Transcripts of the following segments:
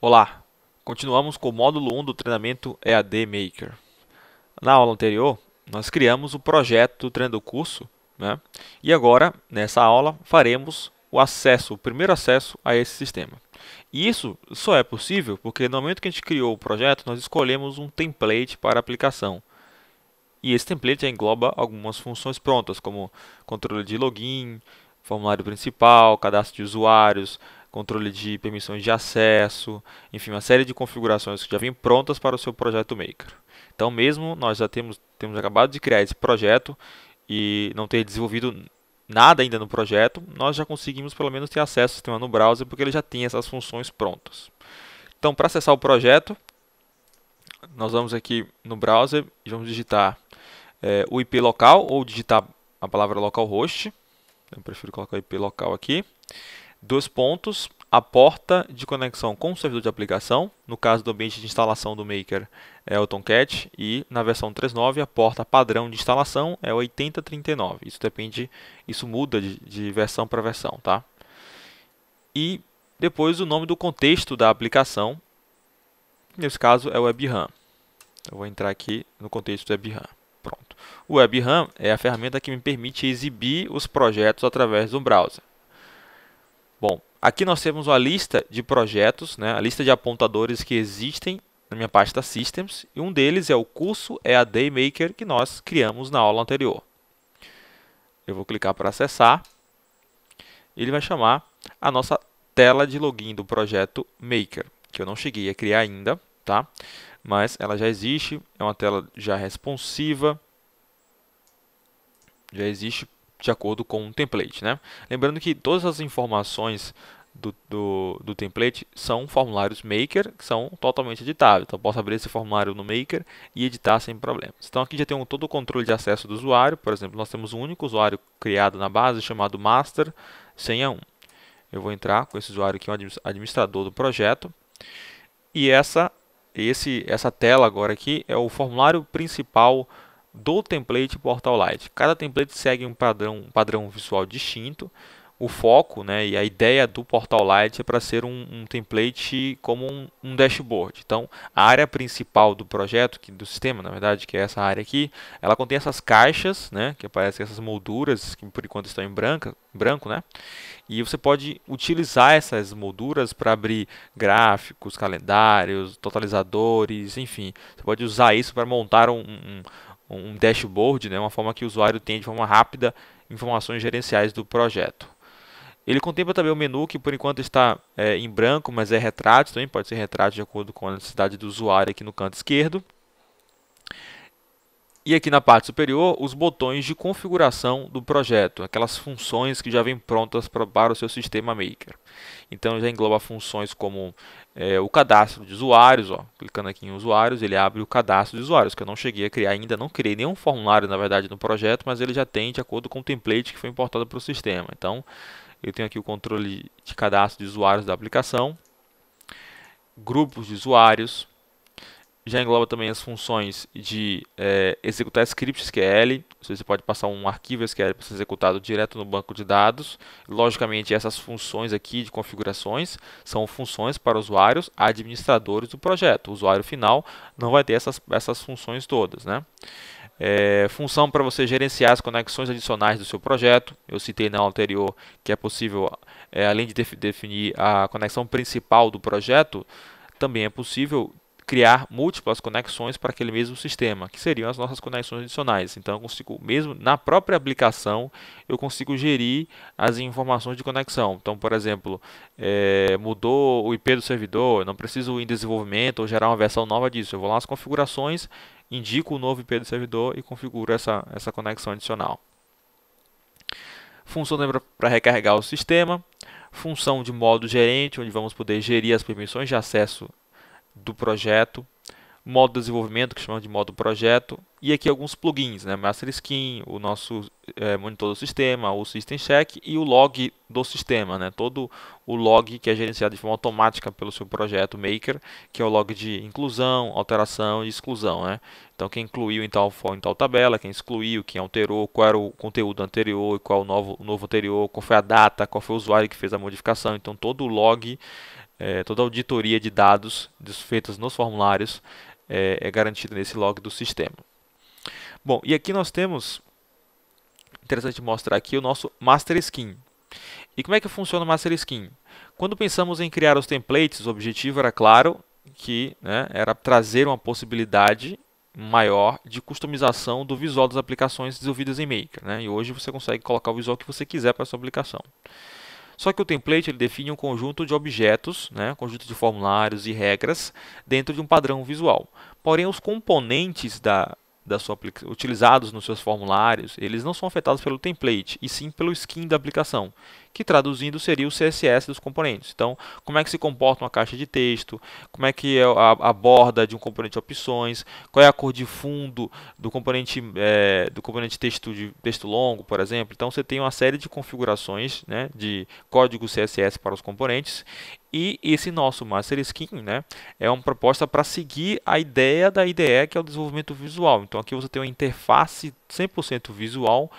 Olá, continuamos com o módulo 1 do treinamento EAD Maker. Na aula anterior, nós criamos o projeto do treino do curso, né? E agora, nessa aula, faremos o primeiro acesso a esse sistema. E isso só é possível porque no momento que a gente criou o projeto, nós escolhemos um template para a aplicação. E esse template já engloba algumas funções prontas, como controle de login, formulário principal, cadastro de usuários, controle de permissões de acesso, enfim, uma série de configurações que já vêm prontas para o seu projeto Maker. Então, mesmo nós já temos acabado de criar esse projeto e não ter desenvolvido nada ainda no projeto, nós já conseguimos pelo menos ter acesso ao sistema no browser, porque ele já tem essas funções prontas. Então, para acessar o projeto, nós vamos aqui no browser e vamos digitar o IP local ou digitar a palavra localhost. Eu prefiro colocar o IP local aqui. Dois pontos, a porta de conexão com o servidor de aplicação. No caso do ambiente de instalação do Maker é o Tomcat e na versão 3.9 a porta padrão de instalação é 8039. Isso muda de versão para versão, tá? E depois o nome do contexto da aplicação. Nesse caso é o WebRAM. Eu vou entrar aqui no contexto do WebRAM. Pronto. O WebRAM é a ferramenta que me permite exibir os projetos através do browser. Bom, aqui nós temos uma lista de projetos, né, a lista de apontadores que existem na minha pasta Systems, e um deles é o curso EAD Maker que nós criamos na aula anterior. Eu vou clicar para acessar. Ele vai chamar a nossa tela de login do projeto Maker, que eu não cheguei a criar ainda, tá? Mas ela já existe, é uma tela já responsiva, já existe de acordo com um template, né? Lembrando que todas as informações do template são formulários Maker, que são totalmente editáveis. Então, eu posso abrir esse formulário no Maker e editar sem problemas. Então, aqui já tem todo o controle de acesso do usuário. Por exemplo, nós temos um único usuário criado na base, chamado Master senha 1. Eu vou entrar com esse usuário aqui, um administrador do projeto. E essa tela agora aqui é o formulário principal do template Portal Lite. Cada template segue um padrão visual distinto. O foco, né, e a ideia do Portal Lite é para ser um template como um dashboard. Então, a área principal do projeto, do sistema, na verdade, que é essa área aqui, ela contém essas caixas, né, que aparecem essas molduras, que por enquanto estão em branco, né? E você pode utilizar essas molduras para abrir gráficos, calendários, totalizadores, enfim. Você pode usar isso para montar um dashboard, né, uma forma que o usuário tenha de forma rápida informações gerenciais do projeto. Ele contempla também o menu que por enquanto está em branco, mas é retrátil, também pode ser retrátil de acordo com a necessidade do usuário aqui no canto esquerdo. E aqui na parte superior, os botões de configuração do projeto, aquelas funções que já vêm prontas para o seu sistema Maker. Então já engloba funções como o cadastro de usuários, ó, clicando aqui em usuários, ele abre o cadastro de usuários, que eu não cheguei a criar ainda, não criei nenhum formulário na verdade no projeto, mas ele já tem de acordo com o template que foi importado para o sistema. Então eu tenho aqui o controle de cadastro de usuários da aplicação, grupos de usuários. Já engloba também as funções de executar script SQL. Você pode passar um arquivo SQL para ser executado direto no banco de dados. Logicamente, essas funções aqui de configurações são funções para usuários administradores do projeto. O usuário final não vai ter essas funções todas, né? Função para você gerenciar as conexões adicionais do seu projeto. Eu citei na aula anterior que é possível, além de definir a conexão principal do projeto, também é possível criar múltiplas conexões para aquele mesmo sistema, que seriam as nossas conexões adicionais. Então, eu consigo, mesmo na própria aplicação, eu consigo gerir as informações de conexão. Então, por exemplo, mudou o IP do servidor, eu não preciso ir em desenvolvimento ou gerar uma versão nova disso. Eu vou lá nas configurações, indico o novo IP do servidor e configuro essa conexão adicional. Função para recarregar o sistema. Função de modo gerente, onde vamos poder gerir as permissões de acesso do projeto, modo de desenvolvimento, que chamamos de modo projeto, e aqui alguns plugins, né? Master Skin, o nosso monitor do sistema, o System Check e o log do sistema, né? Todo o log que é gerenciado de forma automática pelo seu projeto Maker, que é o log de inclusão, alteração e exclusão, né? Então, quem incluiu em tal tabela, quem excluiu, quem alterou, qual era o conteúdo anterior e qual o novo anterior, qual foi a data, qual foi o usuário que fez a modificação. Então, todo o log toda a auditoria de dados feitas nos formulários é garantida nesse log do sistema. Bom, e aqui nós temos, interessante mostrar aqui o nosso Master Scheme. E como é que funciona o Master Scheme? Quando pensamos em criar os templates, o objetivo era claro que era trazer uma possibilidade maior de customização do visual das aplicações desenvolvidas em Maker. E hoje você consegue colocar o visual que você quiser para a sua aplicação. Só que o template ele define um conjunto de objetos, um conjunto de formulários e regras dentro de um padrão visual. Porém, os componentes utilizados nos seus formulários, eles não são afetados pelo template, e sim pelo skin da aplicação, que traduzindo seria o CSS dos componentes. Então, como é que se comporta uma caixa de texto, como é que é a borda de um componente de opções, qual é a cor de fundo do componente texto longo, por exemplo. Então, você tem uma série de configurações de código CSS para os componentes. E esse nosso Master Scheme é uma proposta para seguir a ideia da IDE, que é o desenvolvimento visual. Então aqui você tem uma interface 100% visual,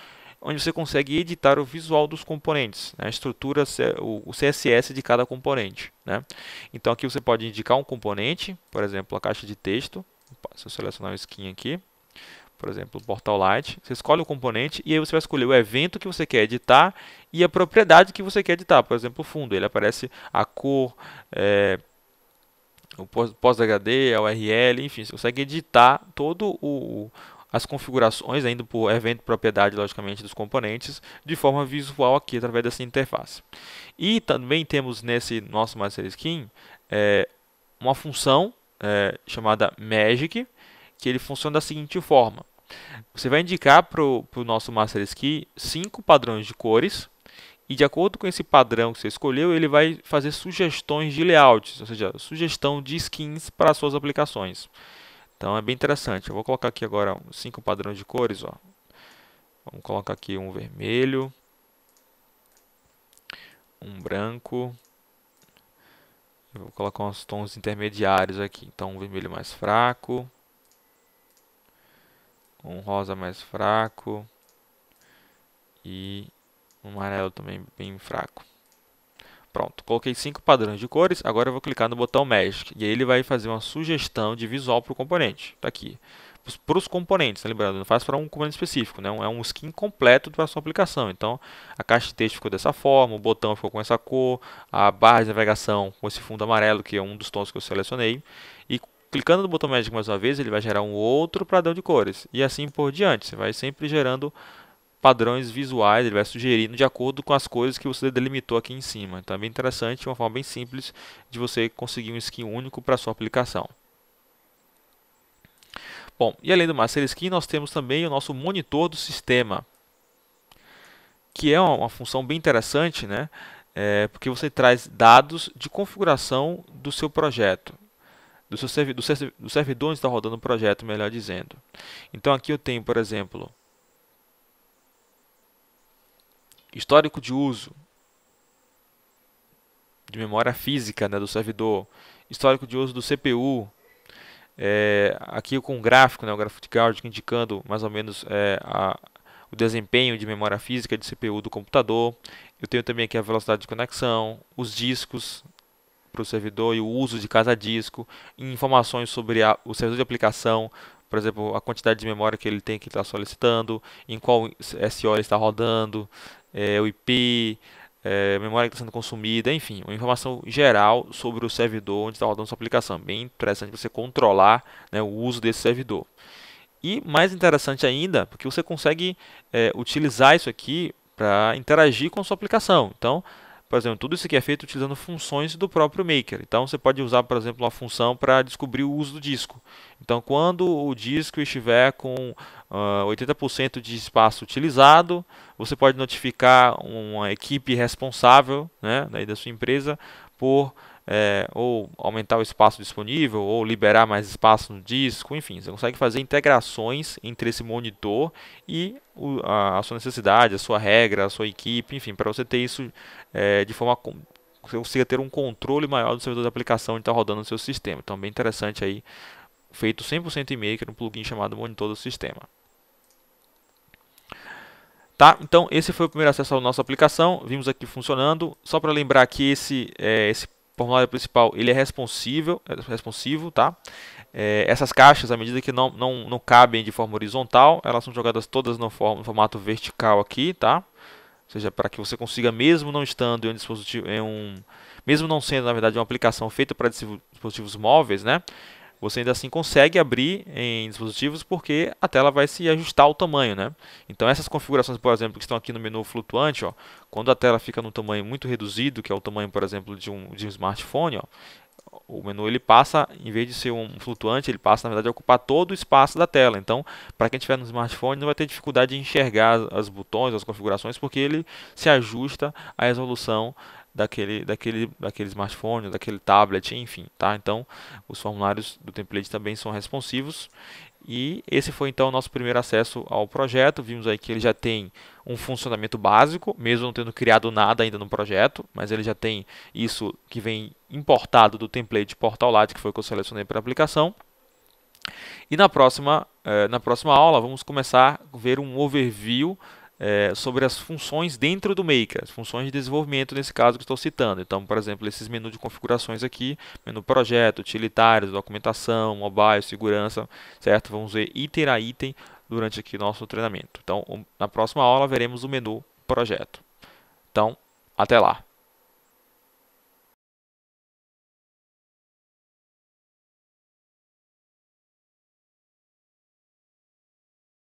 onde você consegue editar o visual dos componentes, a estrutura, o CSS de cada componente. Então aqui você pode indicar um componente, por exemplo, a caixa de texto. Se eu selecionar o skin aqui, por exemplo, o Portal Light, você escolhe o componente e aí você vai escolher o evento que você quer editar e a propriedade que você quer editar. Por exemplo, o fundo, ele aparece a cor, o PostHD, a URL, enfim, você consegue editar todo as configurações, ainda por evento propriedade, logicamente, dos componentes, de forma visual aqui, através dessa interface. E também temos nesse nosso Master Scheme uma função chamada Magic, que ele funciona da seguinte forma. Você vai indicar para o nosso Master Scheme 5 padrões de cores, e de acordo com esse padrão que você escolheu, ele vai fazer sugestões de layouts, ou seja, sugestão de skins para as suas aplicações. Então é bem interessante. Eu vou colocar aqui agora 5 padrões de cores. Vamos colocar aqui um vermelho, um branco. Eu vou colocar uns tons intermediários aqui. Então um vermelho mais fraco, um rosa mais fraco e um amarelo também bem fraco. Pronto, coloquei 5 padrões de cores, agora eu vou clicar no botão Magic, e aí ele vai fazer uma sugestão de visual para o componente. Está aqui. Para os componentes, lembrando, não faz para um componente específico, é um skin completo para a sua aplicação. Então, a caixa de texto ficou dessa forma, o botão ficou com essa cor, a barra de navegação com esse fundo amarelo, que é um dos tons que eu selecionei. E clicando no botão Magic mais uma vez, ele vai gerar um outro padrão de cores. E assim por diante, você vai sempre gerando padrões visuais, ele vai sugerindo de acordo com as cores que você delimitou aqui em cima. Então é bem interessante, uma forma bem simples de você conseguir um skin único para a sua aplicação. Bom, e além do Master Scheme, nós temos também o nosso monitor do sistema, que é uma função bem interessante, porque você traz dados de configuração do seu projeto, do servidor onde está rodando o projeto, melhor dizendo. Então aqui eu tenho, por exemplo, histórico de uso de memória física do servidor, histórico de uso do CPU, aqui com um gráfico, o gráfico de Gauss indicando mais ou menos o desempenho de memória física de CPU do computador. Eu tenho também aqui a velocidade de conexão, os discos para o servidor e o uso de cada disco, informações sobre o servidor de aplicação, por exemplo, a quantidade de memória que ele tem que estar solicitando, em qual SO ele está rodando, o IP, memória que está sendo consumida, enfim, uma informação geral sobre o servidor onde está rodando sua aplicação. Bem interessante você controlar o uso desse servidor. E mais interessante ainda, porque você consegue utilizar isso aqui para interagir com a sua aplicação. Então, por exemplo, tudo isso aqui é feito utilizando funções do próprio Maker. Então, você pode usar, por exemplo, uma função para descobrir o uso do disco. Então, quando o disco estiver com 80% de espaço utilizado, você pode notificar uma equipe responsável daí da sua empresa por ou aumentar o espaço disponível, ou liberar mais espaço no disco, enfim, você consegue fazer integrações entre esse monitor e a sua necessidade, a sua regra, a sua equipe, enfim, para você ter isso de forma que você consiga ter um controle maior do servidor de aplicação que está rodando no seu sistema. Então, bem interessante aí, feito 100% em Maker, um plugin chamado Monitor do Sistema. Tá? Então, esse foi o primeiro acesso à nossa aplicação. Vimos aqui funcionando. Só para lembrar que esse formulário principal ele é responsivo, tá? Essas caixas, à medida que não cabem de forma horizontal, elas são jogadas todas no formato vertical aqui, tá? Ou seja, para que você consiga, mesmo não estando em um dispositivo, mesmo não sendo na verdade uma aplicação feita para dispositivos móveis, né? Você ainda assim consegue abrir em dispositivos porque a tela vai se ajustar ao tamanho, né? Então essas configurações, por exemplo, que estão aqui no menu flutuante, ó, quando a tela fica num tamanho muito reduzido, que é o tamanho, por exemplo, de um smartphone, ó, o menu ele passa, em vez de ser um flutuante, ele passa na verdade a ocupar todo o espaço da tela. Então, para quem estiver no smartphone, não vai ter dificuldade de enxergar as botões, as configurações, porque ele se ajusta à resolução daquele smartphone, daquele tablet, enfim, tá? Então, os formulários do template também são responsivos. E esse foi então o nosso primeiro acesso ao projeto. Vimos aí que ele já tem um funcionamento básico, mesmo não tendo criado nada ainda no projeto, mas ele já tem isso que vem importado do template Portalat, que foi o que eu selecionei para a aplicação. E na próxima aula vamos começar a ver um overview sobre as funções dentro do Maker, as funções de desenvolvimento nesse caso que estou citando. Então, por exemplo, esses menus de configurações aqui, menu projeto, utilitários, documentação, mobile, segurança, certo? Vamos ver item a item durante aqui o nosso treinamento. Então, na próxima aula veremos o menu projeto. Então, até lá!